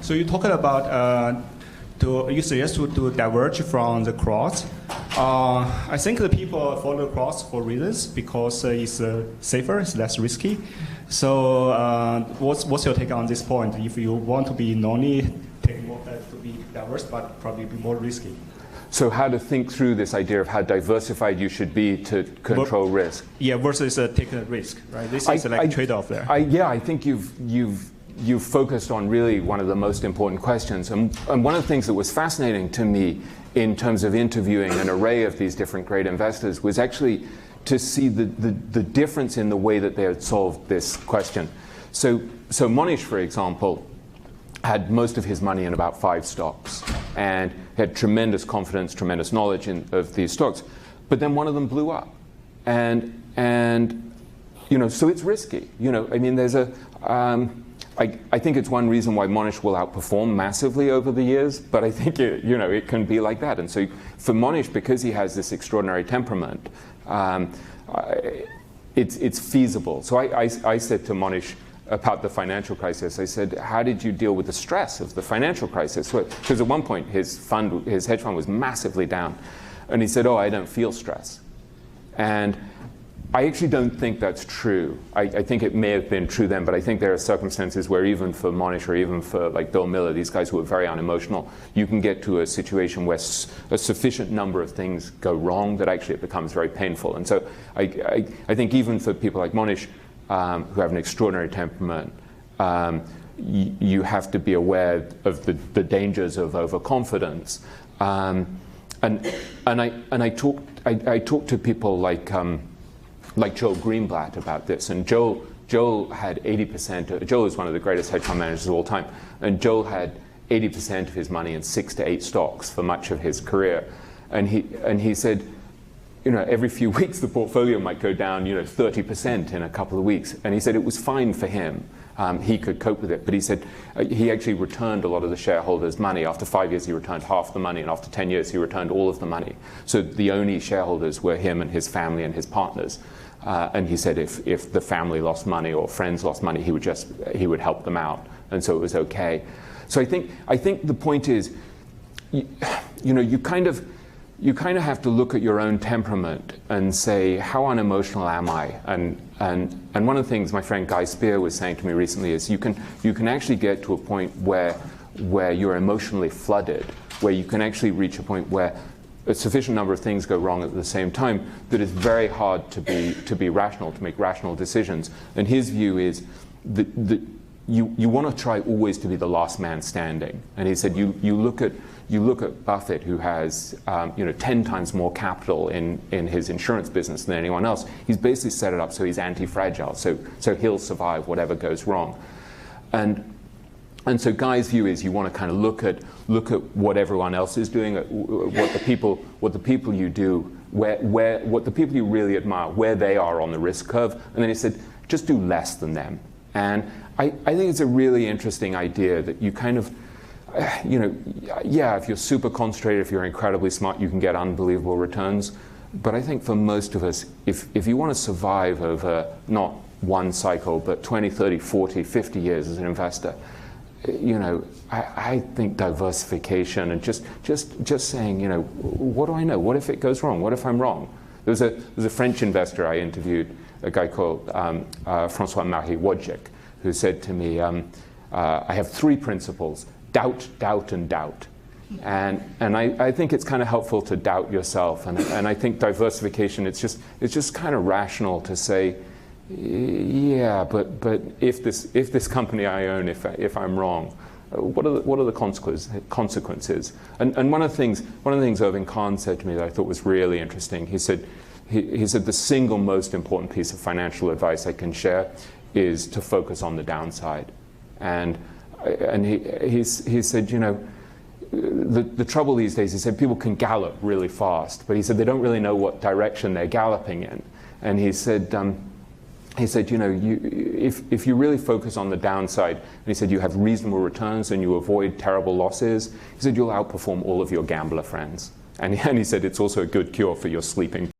So you talked about you suggest to diverge from the cross. I think the people follow the cross for reasons because it's safer, it's less risky. So what's your take on this point? If you want to be nonny, take more to be diverse, but probably be more risky. So how to think through this idea of how diversified you should be to control risk? Yeah, versus taking a risk, right? This is like a trade-off there. I think you've focused on really one of the most important questions. And one of the things that was fascinating to me in terms of interviewing an array of these different great investors was actually to see the difference in the way that they had solved this question. So Mohnish, for example, had most of his money in about 5 stocks and had tremendous confidence, tremendous knowledge of these stocks. But then one of them blew up. And so it's risky. I mean, there's I think it's one reason why Mohnish will outperform massively over the years, but I think it can be like that. And so for Mohnish, because he has this extraordinary temperament, it's feasible. So I said to Mohnish about the financial crisis, I said, how did you deal with the stress of the financial crisis? Because at one point his hedge fund was massively down. And he said, I don't feel stress. And I actually don't think that's true. I think it may have been true then, but I think there are circumstances where even for Mohnish or even for like Bill Miller, these guys who are very unemotional, you can get to a situation where a sufficient number of things go wrong that actually it becomes very painful. And so I think even for people like Mohnish, who have an extraordinary temperament, you have to be aware of the dangers of overconfidence. And I talked to people like Joel Greenblatt about this, and Joel had 80%. Joel is one of the greatest hedge fund managers of all time, and Joel had 80% of his money in 6 to 8 stocks for much of his career, and he said, every few weeks the portfolio might go down, 30% in a couple of weeks, and he said it was fine for him. He could cope with it, but he said he actually returned a lot of the shareholders' money. After 5 years, he returned half the money, and after 10 years, he returned all of the money. So the only shareholders were him and his family and his partners. And he said if the family lost money or friends lost money, he would help them out, and so it was okay. So I think the point is, you kind of have to look at your own temperament and say, how unemotional am I? And one of the things my friend Guy Spier was saying to me recently is you can actually get to a point where you're emotionally flooded, where you can actually reach a point where a sufficient number of things go wrong at the same time that it's very hard to be rational, to make rational decisions. And his view is that you want to try always to be the last man standing. And he said you look at Buffett, who has 10 times more capital in his insurance business than anyone else. He's basically set it up so he's anti-fragile, so he'll survive whatever goes wrong. And so Guy's view is you want to kind of look at what everyone else is doing, what the people you do, what the people you really admire, where they are on the risk curve, and then he said just do less than them. And I think it's a really interesting idea that you kind of, if you're super concentrated, if you're incredibly smart, you can get unbelievable returns. But I think for most of us, if you want to survive over not one cycle, but 20, 30, 40, 50 years as an investor, I think diversification and just saying, what do I know? What if it goes wrong? What if I'm wrong? There's a French investor I interviewed, a guy called François-Marie Wojcik, who said to me, I have 3 principles: doubt, doubt, and doubt. And I think it's kind of helpful to doubt yourself. And I think diversification, it's just kind of rational to say, yeah, but if this company I own, if I'm wrong, what are the consequences? And one of the things Irving Kahn said to me that I thought was really interesting. He said the single most important piece of financial advice I can share is to focus on the downside. And he said, the trouble these days, he said, people can gallop really fast, but he said they don't really know what direction they're galloping in. And he said, if you really focus on the downside, and he said you have reasonable returns and you avoid terrible losses, he said you'll outperform all of your gambler friends. And he said it's also a good cure for your sleeping